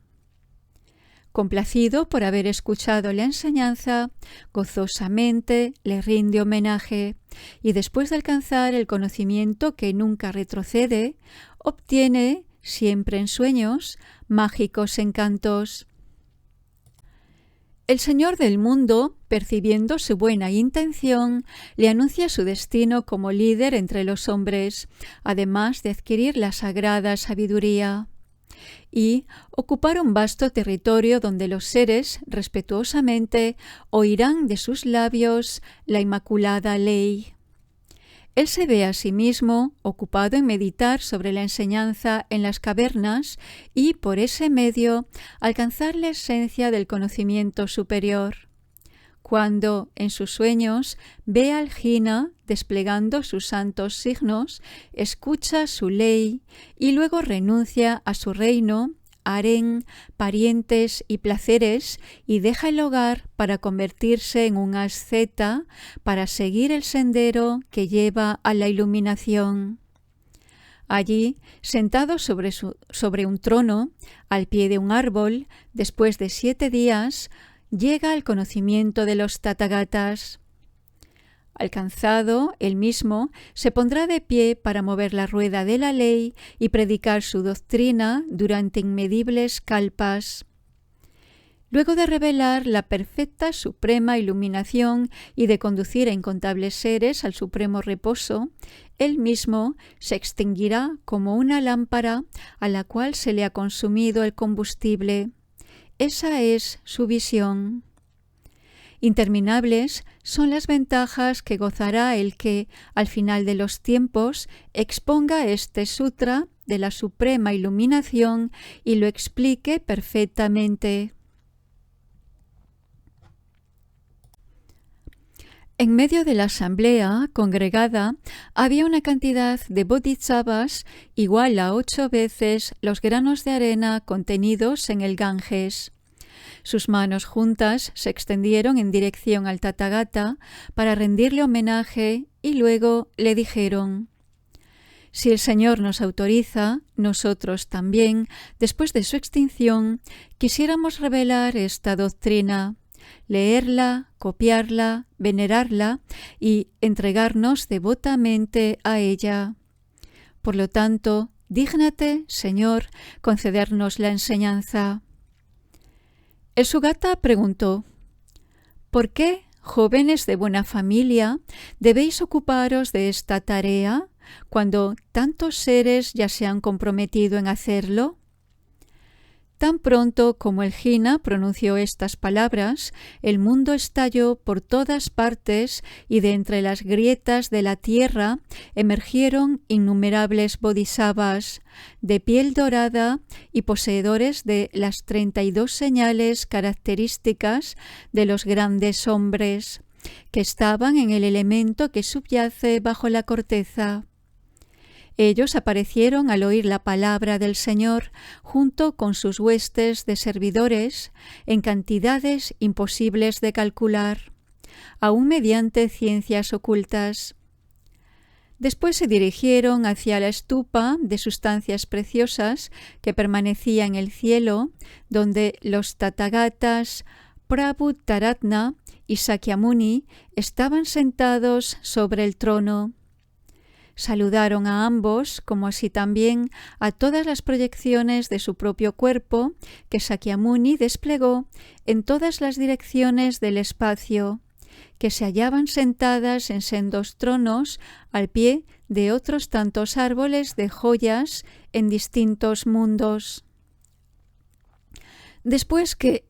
Complacido por haber escuchado la enseñanza, gozosamente le rinde homenaje y después de alcanzar el conocimiento que nunca retrocede, obtiene, siempre en sueños, mágicos encantos. El señor del mundo, percibiendo su buena intención, le anuncia su destino como líder entre los hombres, además de adquirir la sagrada sabiduría, y ocupar un vasto territorio donde los seres respetuosamente oirán de sus labios la inmaculada ley. Él se ve a sí mismo ocupado en meditar sobre la enseñanza en las cavernas y, por ese medio, alcanzar la esencia del conocimiento superior. Cuando, en sus sueños, ve al Jina desplegando sus santos signos, escucha su ley y luego renuncia a su reino, harén, parientes y placeres y deja el hogar para convertirse en un asceta para seguir el sendero que lleva a la iluminación. Allí, sentado sobre un trono, al pie de un árbol, después de 7 días, llega al conocimiento de los Tathagatas. Alcanzado, él mismo se pondrá de pie para mover la rueda de la ley y predicar su doctrina durante inmedibles kalpas. Luego de revelar la perfecta suprema iluminación y de conducir a incontables seres al supremo reposo, él mismo se extinguirá como una lámpara a la cual se le ha consumido el combustible. Esa es su visión. Interminables son las ventajas que gozará el que, al final de los tiempos, exponga este sutra de la suprema iluminación y lo explique perfectamente. En medio de la asamblea congregada había una cantidad de bodhisattvas igual a 8 veces los granos de arena contenidos en el Ganges. Sus manos juntas se extendieron en dirección al Tathagata para rendirle homenaje y luego le dijeron: «Si el Señor nos autoriza, nosotros también, después de su extinción, quisiéramos revelar esta doctrina, leerla, copiarla, venerarla y entregarnos devotamente a ella. Por lo tanto, dígnate, Señor, concedernos la enseñanza». El Sugata preguntó: «¿Por qué, jóvenes de buena familia, debéis ocuparos de esta tarea cuando tantos seres ya se han comprometido en hacerlo?» Tan pronto como el Jina pronunció estas palabras, el mundo estalló por todas partes y de entre las grietas de la tierra emergieron innumerables bodhisattvas, de piel dorada y poseedores de las 32 señales características de los grandes hombres, que estaban en el elemento que subyace bajo la corteza. Ellos aparecieron al oír la palabra del Señor junto con sus huestes de servidores en cantidades imposibles de calcular, aún mediante ciencias ocultas. Después se dirigieron hacia la estupa de sustancias preciosas que permanecía en el cielo, donde los Tathagatas, Prabhutaratna y Sakyamuni estaban sentados sobre el trono. Saludaron a ambos, como así también a todas las proyecciones de su propio cuerpo que Sakyamuni desplegó en todas las direcciones del espacio, que se hallaban sentadas en sendos tronos al pie de otros tantos árboles de joyas en distintos mundos. Después que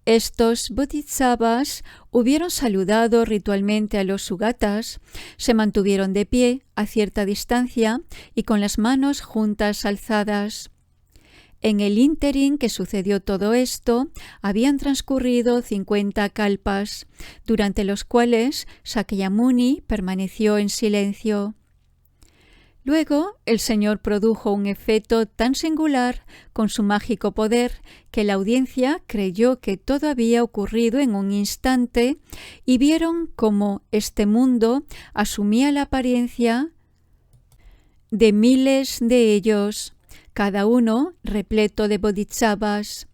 estos bodhisattvas hubieron saludado ritualmente a los sugatas, se mantuvieron de pie a cierta distancia y con las manos juntas alzadas. En el ínterin que sucedió todo esto, habían transcurrido 50 kalpas, durante los cuales Sakyamuni permaneció en silencio. Luego el Señor produjo un efecto tan singular con su mágico poder que la audiencia creyó que todo había ocurrido en un instante y vieron cómo este mundo asumía la apariencia de miles de ellos, cada uno repleto de bodhisattvas.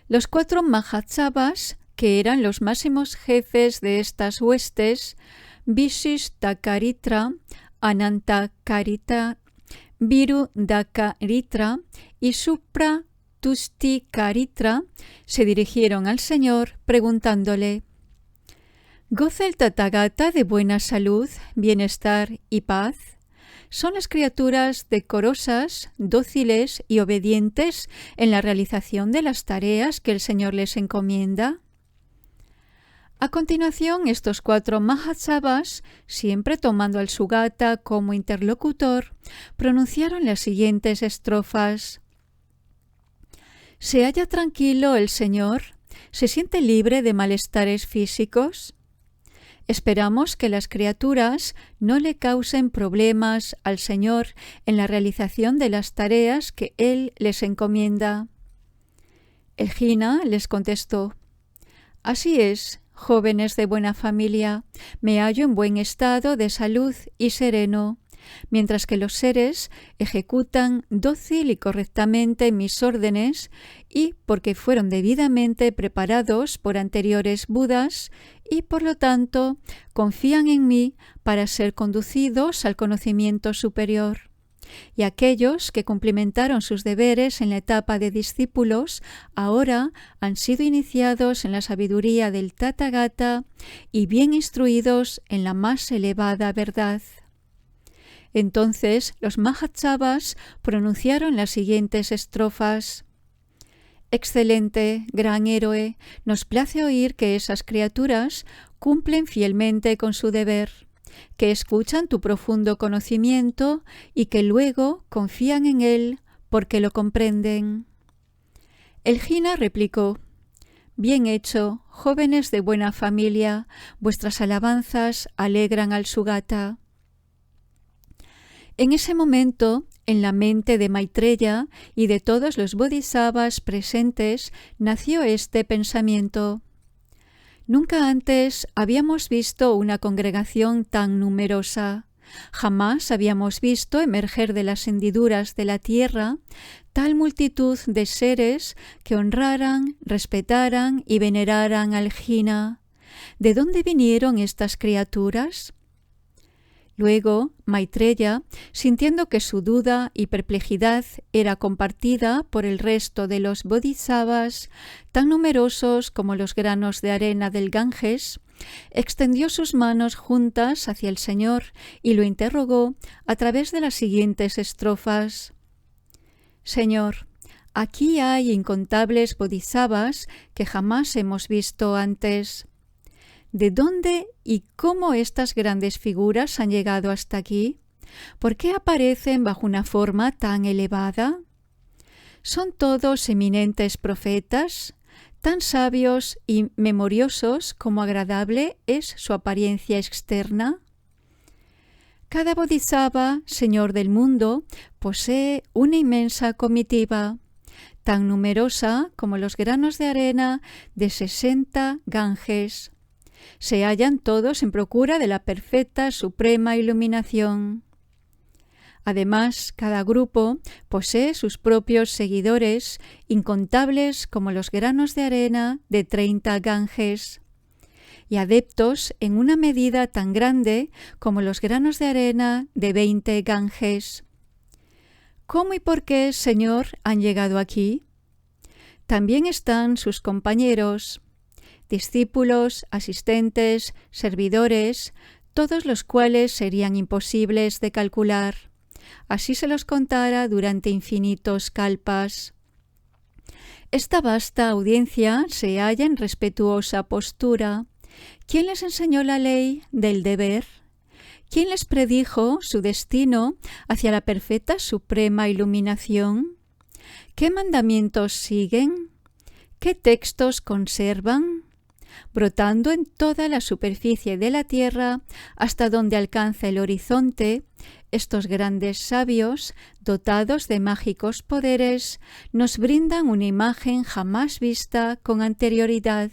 Los 4 mahatsattvas, que eran los máximos jefes de estas huestes, Visishtakaritra, Anantakaritra, Virudakaritra y Suprakaritra, Tushti Karitra se dirigieron al Señor preguntándole: ¿goza el Tathagata de buena salud, bienestar y paz? ¿Son las criaturas decorosas, dóciles y obedientes en la realización de las tareas que el Señor les encomienda? A continuación, estos 4 Mahāsavas, siempre tomando al Sugata como interlocutor, pronunciaron las siguientes estrofas. ¿Se halla tranquilo el Señor? ¿Se siente libre de malestares físicos? Esperamos que las criaturas no le causen problemas al Señor en la realización de las tareas que Él les encomienda. El Jina les contestó: así es, jóvenes de buena familia, me hallo en buen estado de salud y sereno, mientras que los seres ejecutan dócil y correctamente mis órdenes y porque fueron debidamente preparados por anteriores Budas y por lo tanto confían en mí para ser conducidos al conocimiento superior. Y aquellos que cumplimentaron sus deberes en la etapa de discípulos ahora han sido iniciados en la sabiduría del Tathagata y bien instruidos en la más elevada verdad. Entonces los Mahāsavas pronunciaron las siguientes estrofas. Excelente, gran héroe, nos place oír que esas criaturas cumplen fielmente con su deber, que escuchan tu profundo conocimiento y que luego confían en él porque lo comprenden. El Jina replicó: bien hecho, jóvenes de buena familia, vuestras alabanzas alegran al Sugata. En ese momento, en la mente de Maitreya y de todos los bodhisattvas presentes, nació este pensamiento. Nunca antes habíamos visto una congregación tan numerosa. Jamás habíamos visto emerger de las hendiduras de la tierra tal multitud de seres que honraran, respetaran y veneraran al Jina. ¿De dónde vinieron estas criaturas? Luego, Maitreya, sintiendo que su duda y perplejidad era compartida por el resto de los bodhisattvas, tan numerosos como los granos de arena del Ganges, extendió sus manos juntas hacia el Señor y lo interrogó a través de las siguientes estrofas. Señor, aquí hay incontables bodhisattvas que jamás hemos visto antes. ¿De dónde y cómo estas grandes figuras han llegado hasta aquí? ¿Por qué aparecen bajo una forma tan elevada? ¿Son todos eminentes profetas, tan sabios y memoriosos como agradable es su apariencia externa? Cada bodhisattva, señor del mundo, posee una inmensa comitiva, tan numerosa como los granos de arena de 60 Ganges. Se hallan todos en procura de la perfecta suprema iluminación. Además, cada grupo posee sus propios seguidores, incontables como los granos de arena de 30 Ganges, y adeptos en una medida tan grande como los granos de arena de 20 Ganges. ¿Cómo y por qué, Señor, han llegado aquí? También están sus compañeros, discípulos, asistentes, servidores, todos los cuales serían imposibles de calcular. Así se los contara durante infinitos kalpas. Esta vasta audiencia se halla en respetuosa postura. ¿Quién les enseñó la ley del deber? ¿Quién les predijo su destino hacia la perfecta suprema iluminación? ¿Qué mandamientos siguen? ¿Qué textos conservan? Brotando en toda la superficie de la tierra hasta donde alcanza el horizonte, estos grandes sabios, dotados de mágicos poderes, nos brindan una imagen jamás vista con anterioridad.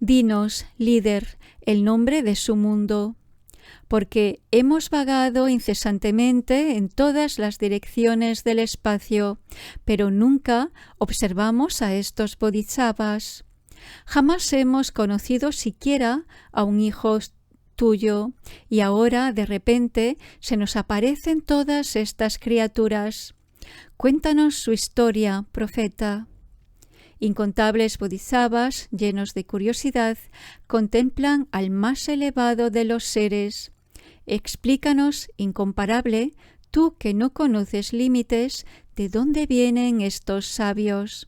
Dinos, líder, el nombre de su mundo, porque hemos vagado incesantemente en todas las direcciones del espacio, pero nunca observamos a estos bodhisattvas. Jamás hemos conocido siquiera a un hijo tuyo, y ahora de repente se nos aparecen todas estas criaturas. Cuéntanos su historia, profeta. Incontables bodhisattvas, llenos de curiosidad, contemplan al más elevado de los seres. Explícanos, incomparable, tú que no conoces límites, ¿de dónde vienen estos sabios?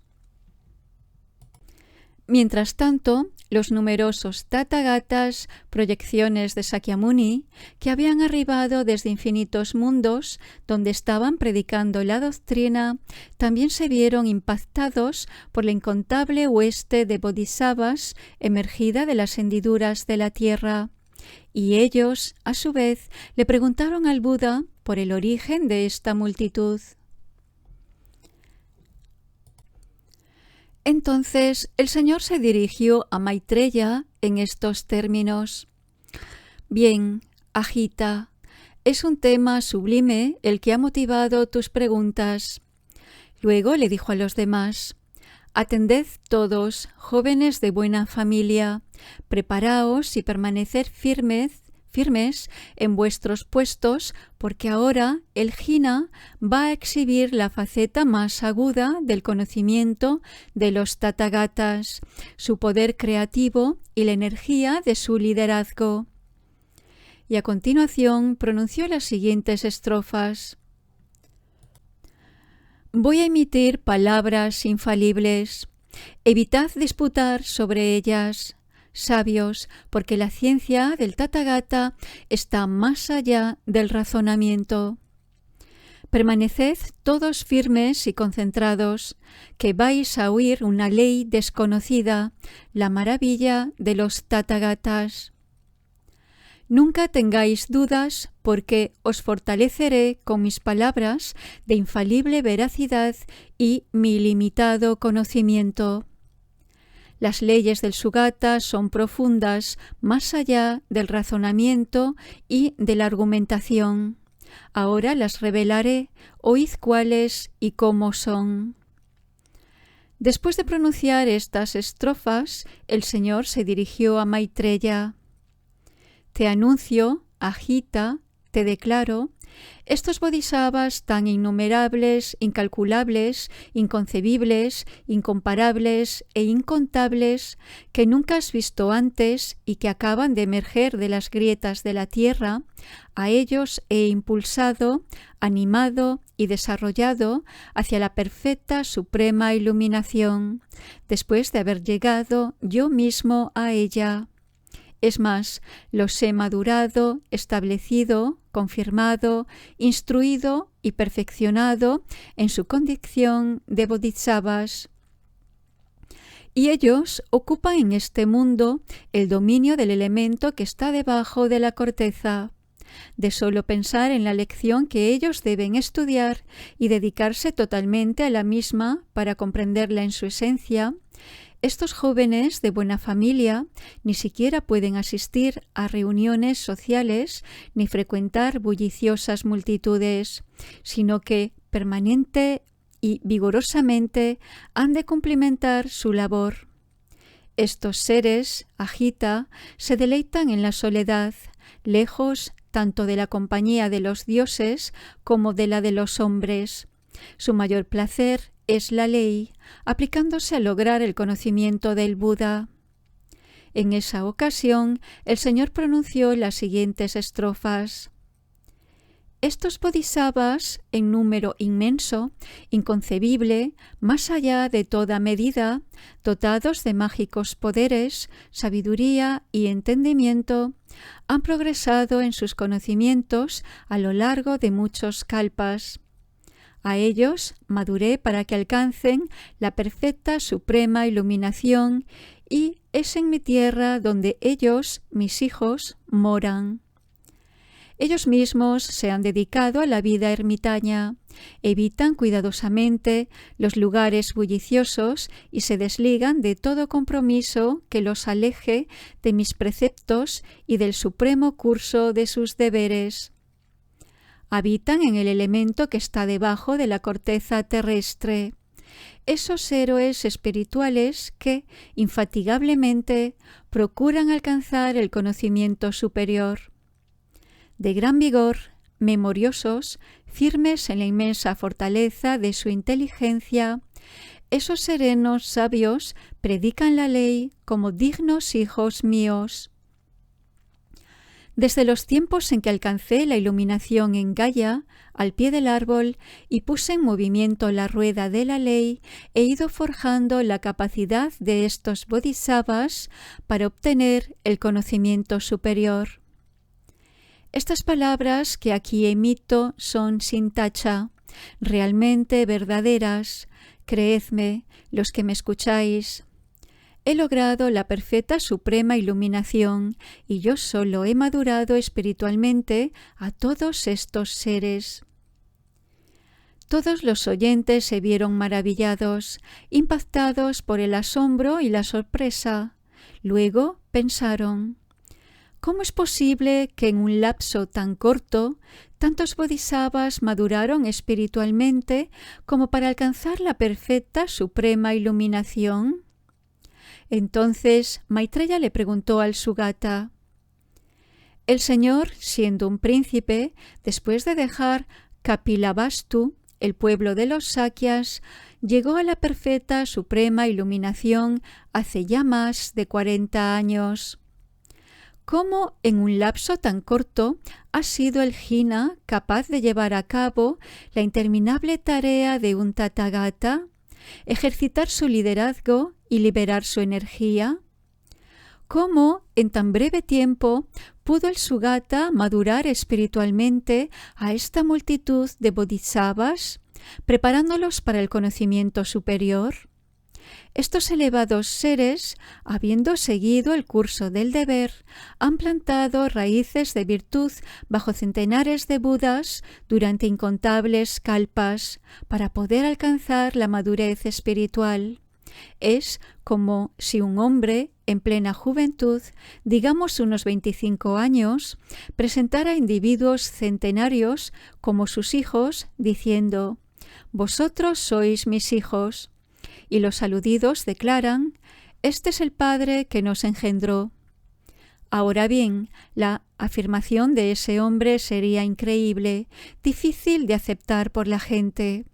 Mientras tanto, los numerosos Tathagatas, proyecciones de Sakyamuni, que habían arribado desde infinitos mundos donde estaban predicando la doctrina, también se vieron impactados por la incontable hueste de bodhisattvas emergida de las hendiduras de la tierra. Y ellos, a su vez, le preguntaron al Buda por el origen de esta multitud. Entonces el Señor se dirigió a Maitreya en estos términos. Bien, Ajita, es un tema sublime el que ha motivado tus preguntas. Luego le dijo a los demás: atended todos, jóvenes de buena familia, preparaos y permaneced firmes en vuestros puestos, porque ahora el Jina va a exhibir la faceta más aguda del conocimiento de los Tathagatas, su poder creativo y la energía de su liderazgo. Y a continuación pronunció las siguientes estrofas. Voy a emitir palabras infalibles. Evitad disputar sobre ellas. Sabios, porque la ciencia del Tathagata está más allá del razonamiento. Permaneced todos firmes y concentrados, que vais a oír una ley desconocida, la maravilla de los Tathagatas. Nunca tengáis dudas, porque os fortaleceré con mis palabras de infalible veracidad y mi ilimitado conocimiento. Las leyes del Sugata son profundas, más allá del razonamiento y de la argumentación. Ahora las revelaré, oíd cuáles y cómo son. Después de pronunciar estas estrofas, el Señor se dirigió a Maitreya. Te anuncio, Ajita, te declaro, estos bodhisattvas tan innumerables, incalculables, inconcebibles, incomparables e incontables, que nunca has visto antes y que acaban de emerger de las grietas de la tierra, a ellos he impulsado, animado y desarrollado hacia la perfecta suprema iluminación, después de haber llegado yo mismo a ella. Es más, los he madurado, establecido, confirmado, instruido y perfeccionado en su condición de bodhisattvas. Y ellos ocupan en este mundo el dominio del elemento que está debajo de la corteza. De solo pensar en la lección que ellos deben estudiar y dedicarse totalmente a la misma para comprenderla en su esencia, estos jóvenes de buena familia ni siquiera pueden asistir a reuniones sociales ni frecuentar bulliciosas multitudes, sino que permanente y vigorosamente han de cumplimentar su labor. Estos seres, Ajita, se deleitan en la soledad, lejos tanto de la compañía de los dioses como de la de los hombres. Su mayor placer es la ley, aplicándose a lograr el conocimiento del Buda. En esa ocasión, el Señor pronunció las siguientes estrofas. Estos bodhisattvas, en número inmenso, inconcebible, más allá de toda medida, dotados de mágicos poderes, sabiduría y entendimiento, han progresado en sus conocimientos a lo largo de muchos kalpas. A ellos maduré para que alcancen la perfecta suprema iluminación, y es en mi tierra donde ellos, mis hijos, moran. Ellos mismos se han dedicado a la vida ermitaña, evitan cuidadosamente los lugares bulliciosos y se desligan de todo compromiso que los aleje de mis preceptos y del supremo curso de sus deberes. Habitan en el elemento que está debajo de la corteza terrestre. Esos héroes espirituales que, infatigablemente, procuran alcanzar el conocimiento superior. De gran vigor, memoriosos, firmes en la inmensa fortaleza de su inteligencia, esos serenos sabios predican la ley como dignos hijos míos. Desde los tiempos en que alcancé la iluminación en Gaia, al pie del árbol, y puse en movimiento la rueda de la ley, he ido forjando la capacidad de estos bodhisattvas para obtener el conocimiento superior. Estas palabras que aquí emito son sin tacha, realmente verdaderas. Creedme, los que me escucháis. He logrado la perfecta suprema iluminación y yo solo he madurado espiritualmente a todos estos seres. Todos los oyentes se vieron maravillados, impactados por el asombro y la sorpresa. Luego pensaron: ¿cómo es posible que en un lapso tan corto tantos bodhisattvas maduraron espiritualmente como para alcanzar la perfecta suprema iluminación? Entonces Maitreya le preguntó al Sugata: el Señor, siendo un príncipe, después de dejar Kapilavastu, el pueblo de los Sakyas, llegó a la perfecta suprema iluminación hace ya más de 40 años. ¿Cómo en un lapso tan corto ha sido el Jina capaz de llevar a cabo la interminable tarea de un Tathagata, ejercitar su liderazgo y liberar su energía? ¿Cómo en tan breve tiempo pudo el Sugata madurar espiritualmente a esta multitud de bodhisattvas, preparándolos para el conocimiento superior? Estos elevados seres, habiendo seguido el curso del deber, han plantado raíces de virtud bajo centenares de Budas durante incontables kalpas para poder alcanzar la madurez espiritual. Es como si un hombre en plena juventud, digamos unos 25 años, presentara a individuos centenarios como sus hijos, diciendo: «Vosotros sois mis hijos». Y los aludidos declaran: «Este es el Padre que nos engendró». Ahora bien, la afirmación de ese hombre sería increíble, difícil de aceptar por la gente.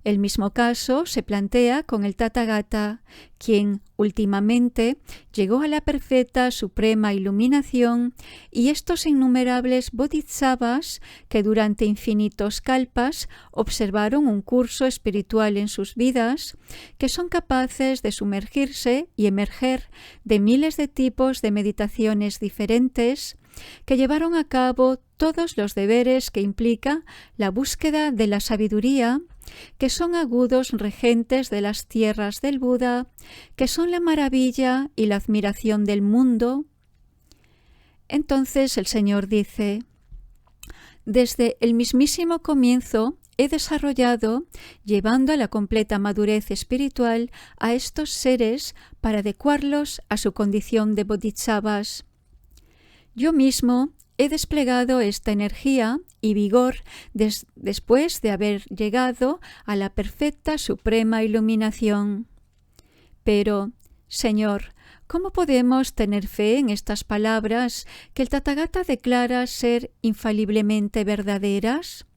El mismo caso se plantea con el Tathagata, quien últimamente llegó a la perfecta suprema iluminación, y estos innumerables bodhisattvas que durante infinitos kalpas observaron un curso espiritual en sus vidas, que son capaces de sumergirse y emerger de miles de tipos de meditaciones diferentes, que llevaron a cabo todos los deberes que implica la búsqueda de la sabiduría, que son agudos regentes de las tierras del Buda, que son la maravilla y la admiración del mundo. Entonces el Señor dice: «Desde el mismísimo comienzo he desarrollado, llevando a la completa madurez espiritual a estos seres para adecuarlos a su condición de bodhisattvas. Yo mismo he desplegado esta energía y vigor después de haber llegado a la perfecta suprema iluminación. Pero, Señor, ¿cómo podemos tener fe en estas palabras que el Tathagata declara ser infaliblemente verdaderas?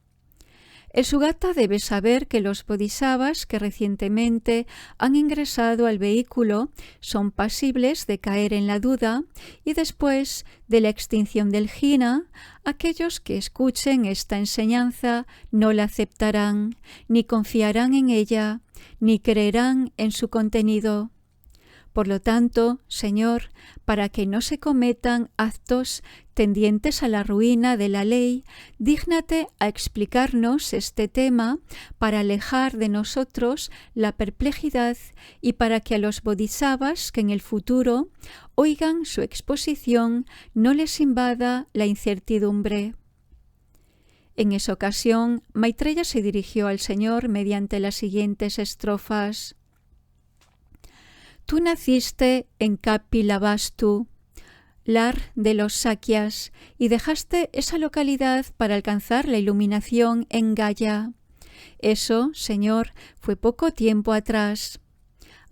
El Sugata debe saber que los bodhisattvas que recientemente han ingresado al vehículo son pasibles de caer en la duda, y después de la extinción del Jina, aquellos que escuchen esta enseñanza no la aceptarán, ni confiarán en ella, ni creerán en su contenido. Por lo tanto, Señor, para que no se cometan actos tendientes a la ruina de la ley, dígnate a explicarnos este tema para alejar de nosotros la perplejidad y para que a los bodhisattvas que en el futuro oigan su exposición no les invada la incertidumbre». En esa ocasión, Maitreya se dirigió al Señor mediante las siguientes estrofas: «Tú naciste en Kapilavastu, lar de los Sakyas, y dejaste esa localidad para alcanzar la iluminación en Gaia. Eso, Señor, fue poco tiempo atrás.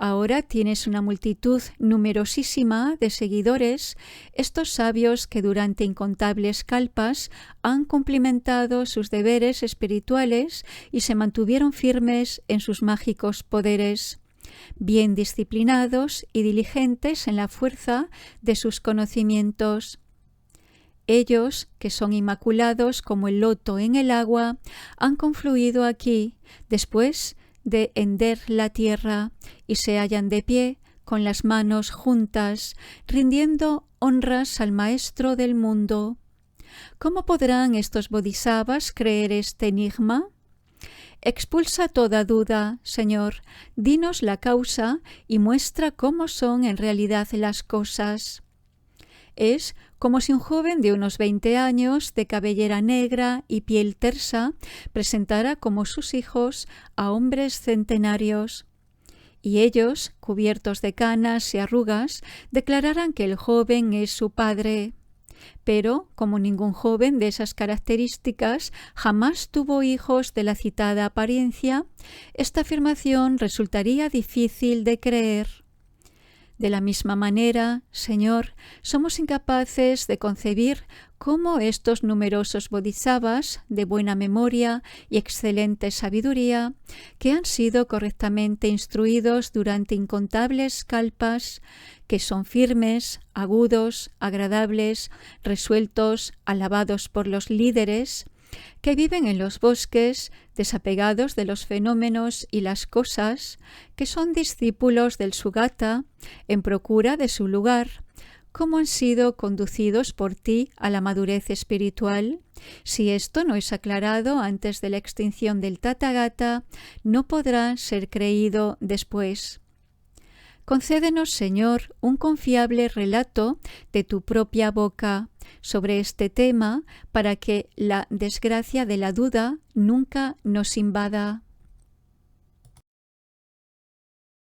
Ahora tienes una multitud numerosísima de seguidores, estos sabios que durante incontables kalpas han cumplimentado sus deberes espirituales y se mantuvieron firmes en sus mágicos poderes, bien disciplinados y diligentes en la fuerza de sus conocimientos. Ellos, que son inmaculados como el loto en el agua, han confluido aquí, después de hender la tierra, y se hallan de pie, con las manos juntas, rindiendo honras al Maestro del mundo. ¿Cómo podrán estos bodhisattvas creer este enigma? Expulsa toda duda, Señor, dinos la causa y muestra cómo son en realidad las cosas. Es como si un joven de unos 20 años, de cabellera negra y piel tersa, presentara como sus hijos a hombres centenarios. Y ellos, cubiertos de canas y arrugas, declararan que el joven es su padre. Pero, como ningún joven de esas características jamás tuvo hijos de la citada apariencia, esta afirmación resultaría difícil de creer. De la misma manera, Señor, somos incapaces de concebir cómo estos numerosos bodhisattvas de buena memoria y excelente sabiduría, que han sido correctamente instruidos durante incontables kalpas, que son firmes, agudos, agradables, resueltos, alabados por los líderes, que viven en los bosques, desapegados de los fenómenos y las cosas, que son discípulos del Sugata, en procura de su lugar, cómo han sido conducidos por ti a la madurez espiritual. Si esto no es aclarado antes de la extinción del Tathagata, no podrá ser creído después. Concédenos, Señor, un confiable relato de tu propia boca sobre este tema para que la desgracia de la duda nunca nos invada.